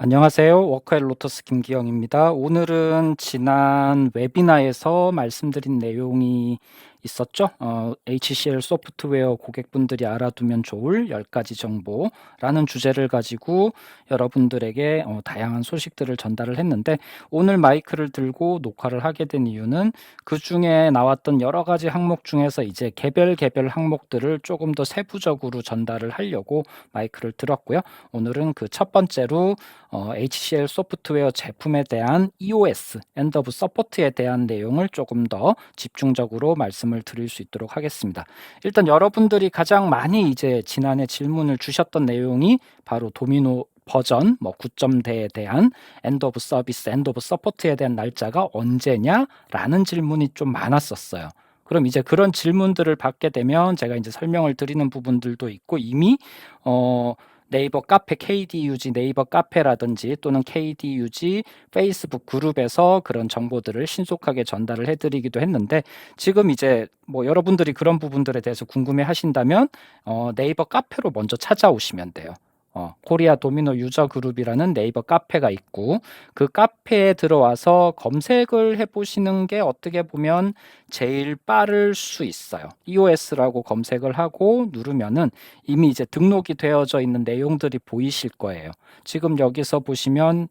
안녕하세요. 워크앤 로터스 김기영입니다. 오늘은 지난 웨비나에서 말씀드린 내용이 있었죠. HCL 소프트웨어 고객분들이 알아두면 좋을 10가지 정보라는 주제를 가지고 여러분들에게 다양한 소식들을 전달을 했는데, 오늘 마이크를 들고 녹화를 하게 된 이유는 그 중에 나왔던 여러 가지 항목 중에서 이제 개별 항목들을 조금 더 세부적으로 전달을 하려고 마이크를 들었고요. 오늘은 그 첫 번째로 HCL 소프트웨어 제품에 대한 EOS, End of Support에 대한 내용을 조금 더 집중적으로 말씀을 드릴 수 있도록 하겠습니다. 일단 여러분들이 가장 많이 이제 지난해 질문을 주셨던 내용이 바로 도미노 버전 9점대에 대한 End of Service, End of Support에 대한 날짜가 언제냐라는 질문이 좀 많았었어요. 그럼 이제 그런 질문들을 받게 되면 제가 이제 설명을 드리는 부분들도 있고, 이미 네이버 카페, KDUG 네이버 카페라든지 또는 KDUG 페이스북 그룹에서 그런 정보들을 신속하게 전달을 해드리기도 했는데, 지금 이제 여러분들이 그런 부분들에 대해서 궁금해 하신다면 네이버 카페로 먼저 찾아오시면 돼요. 코리아 도미노 유저 그룹이라는 네이버 카페가 있고, 그 카페에 들어와서 검색을 해보시는 게 어떻게 보면 제일 빠를 수 있어요. EOS라고 검색을 하고 누르면은 이미 이제 등록이 되어져 있는 내용들이 보이실 거예요. 지금 여기서 보시면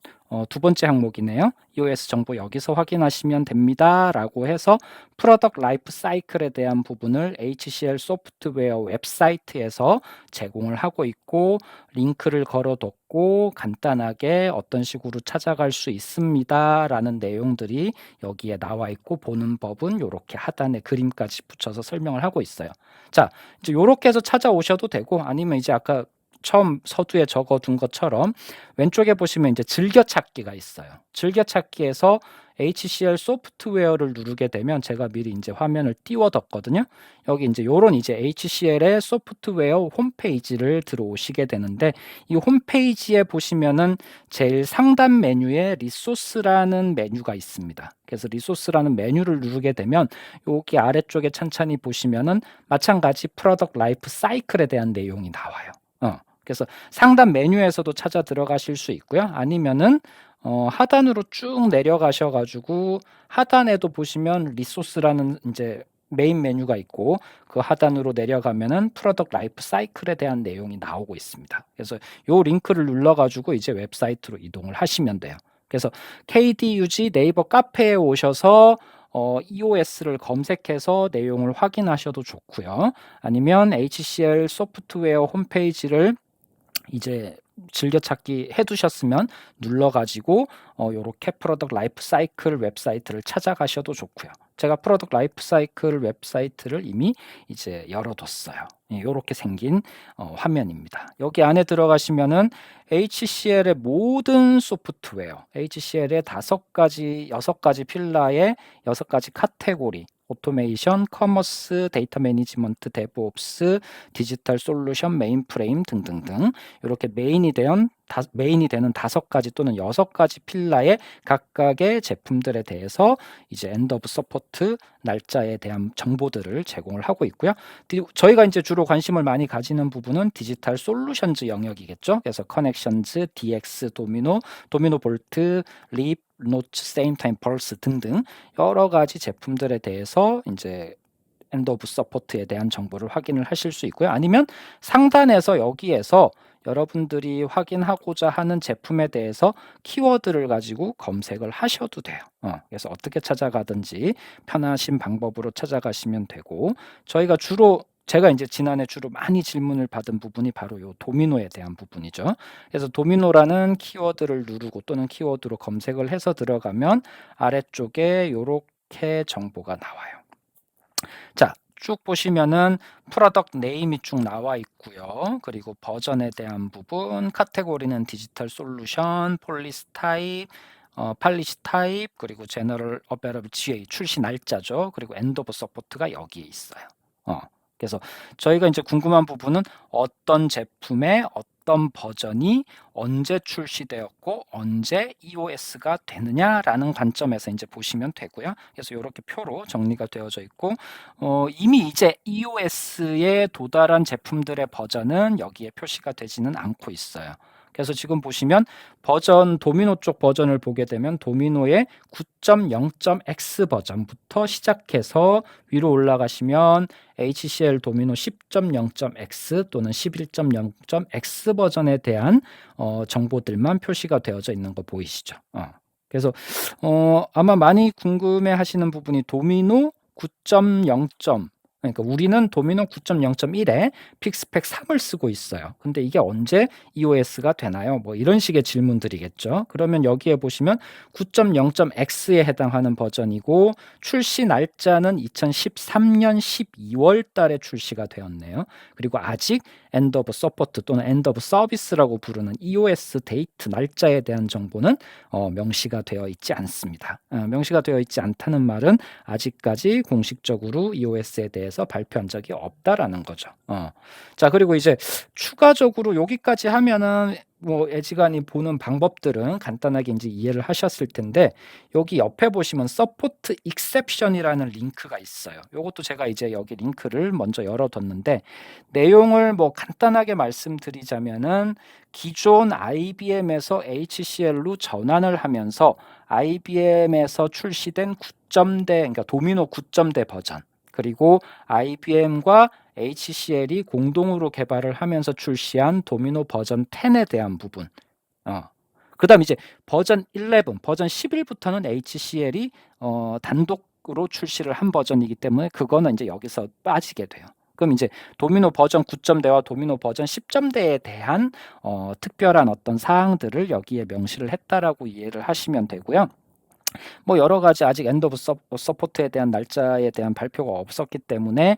두 번째 항목이네요. EOS 정보 여기서 확인하시면 됩니다 라고 해서 프로덕트 라이프 사이클에 대한 부분을 HCL 소프트웨어 웹사이트에서 제공을 하고 있고, 링크를 걸어뒀고 간단하게 어떤 식으로 찾아갈 수 있습니다 라는 내용들이 여기에 나와 있고, 보는 법은 이렇게 하단에 그림까지 붙여서 설명을 하고 있어요. 자, 이제 이렇게 해서 찾아오셔도 되고, 아니면 이제 아까 처음 서두에 적어둔 것처럼 왼쪽에 보시면 이제 즐겨찾기가 있어요. 즐겨찾기에서 HCL 소프트웨어를 누르게 되면, 제가 미리 이제 화면을 띄워뒀거든요. 여기 이제 요런 이제 HCL의 소프트웨어 홈페이지를 들어오시게 되는데, 이 홈페이지에 보시면은 제일 상단 메뉴에 리소스라는 메뉴가 있습니다. 그래서 리소스라는 메뉴를 누르게 되면 여기 아래쪽에 찬찬히 보시면은 마찬가지 프로덕트 라이프 사이클에 대한 내용이 나와요. 그래서 상단 메뉴에서도 찾아 들어가실 수 있고요. 아니면은 하단으로 쭉 내려가셔 가지고 하단에도 보시면 리소스라는 이제 메인 메뉴가 있고, 그 하단으로 내려가면은 프로덕트 라이프 사이클에 대한 내용이 나오고 있습니다. 그래서 요 링크를 눌러 가지고 이제 웹사이트로 이동을 하시면 돼요. 그래서 KDUG 네이버 카페에 오셔서 EOS를 검색해서 내용을 확인하셔도 좋고요. 아니면 HCL 소프트웨어 홈페이지를 이제 즐겨찾기 해두셨으면 눌러가지고 요렇게 프로덕트 라이프 사이클 웹사이트를 찾아가셔도 좋고요. 제가 프로덕트 라이프 사이클 웹사이트를 이미 이제 열어뒀어요. 요렇게 생긴 화면입니다. 여기 안에 들어가시면은 HCL의 모든 소프트웨어, HCL의 5가지, 6가지 필라의 6가지 카테고리, 오토메이션, 커머스, 데이터 매니지먼트, 데브옵스, 디지털 솔루션, 메인프레임 등등등, 이렇게 메인이 되는 5가지 또는 6가지 필라의 각각의 제품들에 대해서 이제 엔드 오브 서포트 날짜에 대한 정보들을 제공을 하고 있고요. 저희가 이제 주로 관심을 많이 가지는 부분은 디지털 솔루션즈 영역이겠죠. 그래서 커넥션즈, DX, 도미노 볼트, 립, 노츠, 세임타임 펄스 등등 여러 가지 제품들에 대해서 이제 엔드 오브 서포트에 대한 정보를 확인을 하실 수 있고요. 아니면 상단에서 여기에서 여러분들이 확인하고자 하는 제품에 대해서 키워드를 가지고 검색을 하셔도 돼요. 그래서 어떻게 찾아가든지 편하신 방법으로 찾아가시면 되고, 제가 이제 지난해 주로 많이 질문을 받은 부분이 바로 요 도미노에 대한 부분이죠. 그래서 도미노라는 키워드를 누르고 또는 키워드로 검색을 해서 들어가면 아래쪽에 요렇게 정보가 나와요. 자, 쭉 보시면은 프로덕트 네임이 쭉 나와 있고요. 그리고 버전에 대한 부분, 카테고리는 디지털 솔루션, 폴리스 타입, 팔리시 타입, 그리고 제너럴 어베러블 GA 출시 날짜죠. 그리고 엔드 오브 서포트가 여기에 있어요. 그래서 저희가 이제 궁금한 부분은 어떤 제품의 어떤 버전이 언제 출시되었고 언제 EOS가 되느냐라는 관점에서 이제 보시면 되고요. 그래서 이렇게 표로 정리가 되어져 있고, 이미 이제 EOS에 도달한 제품들의 버전은 여기에 표시가 되지는 않고 있어요. 그래서 지금 보시면 버전 도미노 쪽 버전을 보게 되면 도미노의 9.0.x 버전부터 시작해서 위로 올라가시면 HCL 도미노 10.0.x 또는 11.0.x 버전에 대한 정보들만 표시가 되어져 있는 거 보이시죠? 그래서 아마 많이 궁금해 하시는 부분이 도미노 9.0. 그러니까 우리는 도미노 9.0.1에 픽스팩 3을 쓰고 있어요. 근데 이게 언제 EOS가 되나요? 뭐 이런 식의 질문들이겠죠. 그러면 여기에 보시면 9.0.x에 해당하는 버전이고 출시 날짜는 2013년 12월 달에 출시가 되었네요. 그리고 아직 end of support 또는 end of service라고 부르는 EOS 데이트 날짜에 대한 정보는 명시가 되어 있지 않습니다. 명시가 되어 있지 않다는 말은 아직까지 공식적으로 EOS에 대해서 발표한 적이 없다라는 거죠. 자, 그리고 이제 추가적으로 여기까지 하면은 뭐 애지간히 보는 방법들은 간단하게 이제 이해를 하셨을 텐데 여기 옆에 보시면 서포트 익셉션이라는 링크가 있어요. 요것도 제가 이제 여기 링크를 먼저 열어뒀는데 내용을 뭐 간단하게 말씀드리자면은 기존 IBM에서 HCL로 전환을 하면서 IBM에서 출시된 9점대 그러니까 도미노 9점대 버전 그리고 IBM과 HCL이 공동으로 개발을 하면서 출시한 도미노 버전 10에 대한 부분. 그다음 이제 버전 11, 버전 11부터는 HCL이 단독으로 출시를 한 버전이기 때문에 그거는 이제 여기서 빠지게 돼요. 그럼 이제 도미노 버전 9점대와 도미노 버전 10점대에 대한 특별한 어떤 사항들을 여기에 명시를 했다라고 이해를 하시면 되고요. 뭐 여러 가지 아직 엔드 오브 서포트에 대한 날짜에 대한 발표가 없었기 때문에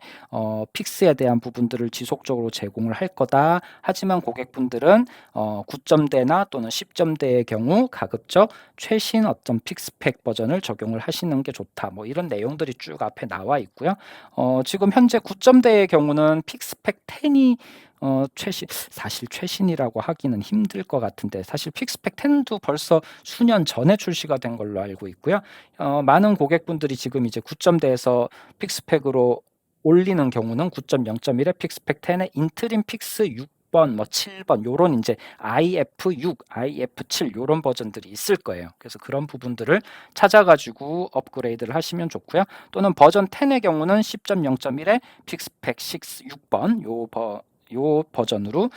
픽스에 대한 부분들을 지속적으로 제공을 할 거다. 하지만 고객분들은 9점대나 또는 10점대의 경우 가급적 최신 어떤 픽스팩 버전을 적용을 하시는 게 좋다. 뭐 이런 내용들이 쭉 앞에 나와 있고요. 지금 현재 9점대의 경우는 픽스팩 10이 사실 최신이라고 하기는 힘들 것 같은데 사실 픽스팩 10도 벌써 수년 전에 출시가 된 걸로 알고 있고요. 많은 고객분들이 지금 이제 9점대에서 픽스팩으로 올리는 경우는 9.0.1에 픽스팩 10에 인트림 픽스 6번, 뭐 7번 요런 이제 IF6, IF7 요런 버전들이 있을 거예요. 그래서 그런 부분들을 찾아가지고 업그레이드를 하시면 좋고요. 또는 버전 10의 경우는 10.0.1에 픽스팩 6번 요 버전으로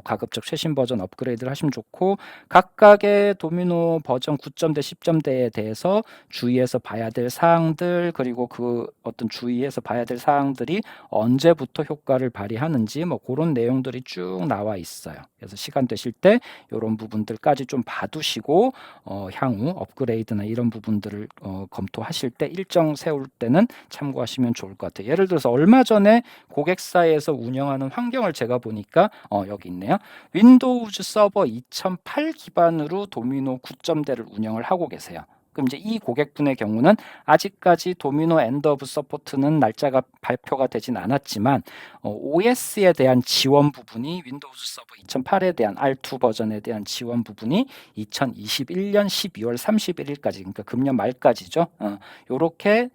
가급적 최신 버전 업그레이드를 하시면 좋고 각각의 도미노 버전 9점대 10점대에 대해서 주의해서 봐야 될 사항들 그리고 그 어떤 주의해서 봐야 될 사항들이 언제부터 효과를 발휘하는지 뭐 그런 내용들이 쭉 나와 있어요. 그래서 시간 되실 때 이런 부분들까지 좀 봐두시고 향후 업그레이드나 이런 부분들을 검토하실 때 일정 세울 때는 참고하시면 좋을 것 같아요. 예를 들어서 얼마 전에 고객사에서 운영하는 환경을 제가 보니까 여기 있네요. 윈도우즈 서버 2008 기반으로 도미노 9점대를 운영을 하고 계세요. 그럼 이제 이 고객분의 경우는 아직까지 도미노 엔드 오브 서포트는 날짜가 발표가 되진 않았지만 OS에 대한 지원 부분이 윈도우즈 서버 2008에 대한 R2 버전에 대한 지원 부분이 2021년 12월 31일까지 그러니까 금년 말까지죠. 요렇게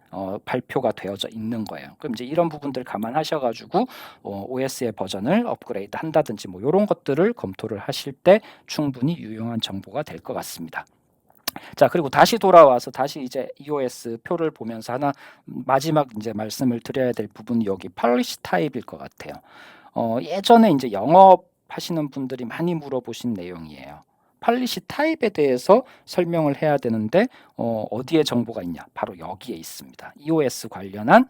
발표가 되어져 있는 거예요. 그럼 이제 이런 부분들 감안하셔가지고 OS의 버전을 업그레이드 한다든지 뭐 이런 것들을 검토를 하실 때 충분히 유용한 정보가 될 것 같습니다. 자, 그리고 다시 돌아와서 다시 이제 EOS 표를 보면서 하나 마지막 이제 말씀을 드려야 될 부분이 여기 펄리시 타입일 것 같아요. 예전에 이제 영업하시는 분들이 많이 물어보신 내용이에요. 펄리시 타입에 대해서 설명을 해야 되는데 어디에 정보가 있냐? 바로 여기에 있습니다. EOS 관련한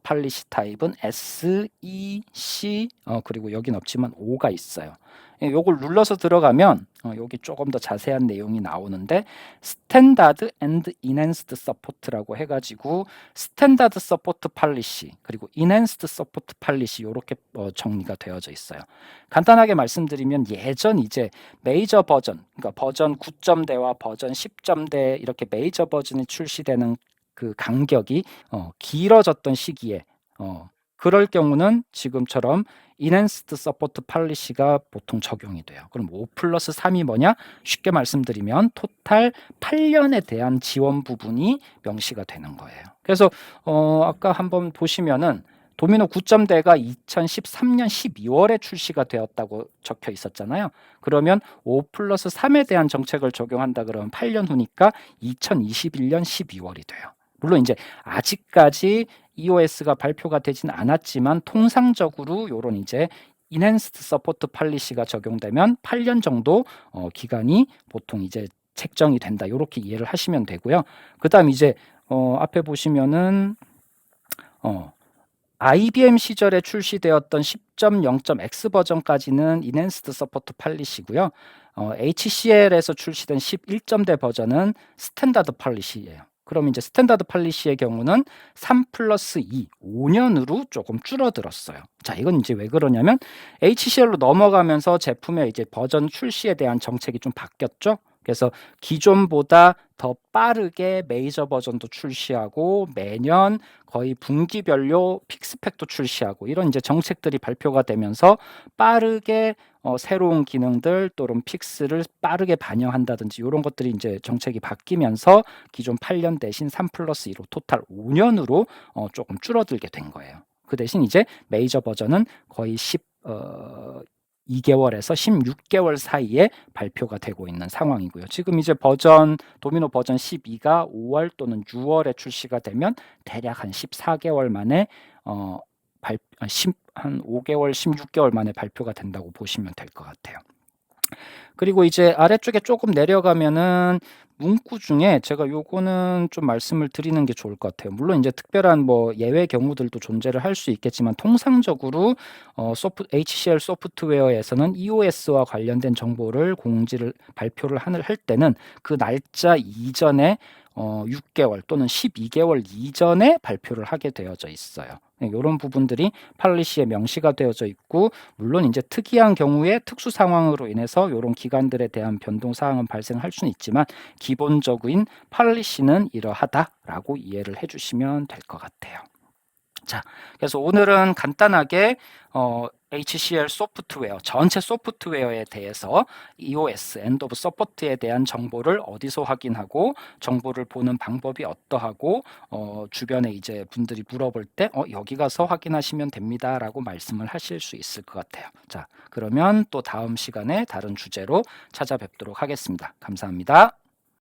펄리시 타입은 S, E, C 그리고 여긴 없지만 O가 있어요. 요걸 눌러서 들어가면 여기 조금 더 자세한 내용이 나오는데 스탠다드 앤드 인핸스드 서포트라고 해가지고 스탠다드 서포트 팔리시 그리고 인핸스드 서포트 팔리시 이렇게 정리가 되어져 있어요. 간단하게 말씀드리면 예전 이제 메이저 버전 그러니까 버전 9점대와 버전 10점대 이렇게 메이저 버전이 출시되는 그 간격이 길어졌던 시기에 그럴 경우는 지금처럼 Enhanced Support Policy가 보통 적용이 돼요. 그럼 5 플러스 3이 뭐냐? 쉽게 말씀드리면 토탈 8년에 대한 지원 부분이 명시가 되는 거예요. 그래서 아까 한번 보시면은 도미노 9.0가 2013년 12월에 출시가 되었다고 적혀 있었잖아요. 그러면 5+3에 대한 정책을 적용한다 그러면 8년 후니까 2021년 12월이 돼요. 물론 이제 아직까지 EOS가 발표가 되진 않았지만 통상적으로 요런 이제 Enhanced Support Policy가 적용되면 8년 정도 기간이 보통 이제 책정이 된다. 요렇게 이해를 하시면 되고요. 그다음 이제 앞에 보시면은 IBM 시절에 출시되었던 10.0.x 버전까지는 Enhanced Support Policy고요. HCL에서 출시된 11.0 버전은 스탠다드 팔리시예요. 그럼 이제 스탠다드 팔리시의 경우는 3+2, 5년으로 조금 줄어들었어요. 자, 이건 이제 왜 그러냐면 HCL로 넘어가면서 제품의 이제 버전 출시에 대한 정책이 좀 바뀌었죠. 그래서 기존보다 더 빠르게 메이저 버전도 출시하고 매년 거의 분기별로 픽스팩도 출시하고 이런 이제 정책들이 발표가 되면서 빠르게 새로운 기능들 또는 픽스를 빠르게 반영한다든지 이런 것들이 이제 정책이 바뀌면서 기존 8년 대신 3+2로 토탈 5년으로 조금 줄어들게 된 거예요. 그 대신 이제 메이저 버전은 거의 2개월에서 16개월 사이에 발표가 되고 있는 상황이고요. 지금 이제 도미노 버전 12가 5월 또는 6월에 출시가 되면 대략 한 14개월 만에 한 5개월, 16개월 만에 발표가 된다고 보시면 될 것 같아요. 그리고 이제 아래쪽에 조금 내려가면은 문구 중에 제가 요거는 좀 말씀을 드리는 게 좋을 것 같아요. 물론 이제 특별한 뭐 예외 경우들도 존재를 할 수 있겠지만 통상적으로 HCL 소프트웨어에서는 EOS와 관련된 정보를 발표를 할 때는 그 날짜 이전에 6개월 또는 12개월 이전에 발표를 하게 되어져 있어요. 이런 부분들이 팔리시에 명시가 되어져 있고 물론 이제 특이한 경우에 특수 상황으로 인해서 이런 기간들에 대한 변동 사항은 발생할 수는 있지만 기본적인 팔리시는 이러하다라고 이해를 해주시면 될 것 같아요. 자, 그래서 오늘은 간단하게 HCL 소프트웨어, 전체 소프트웨어에 대해서 EOS, End of Support에 대한 정보를 어디서 확인하고 정보를 보는 방법이 어떠하고 주변에 이제 분들이 물어볼 때 여기 가서 확인하시면 됩니다라고 말씀을 하실 수 있을 것 같아요. 자, 그러면 또 다음 시간에 다른 주제로 찾아뵙도록 하겠습니다. 감사합니다.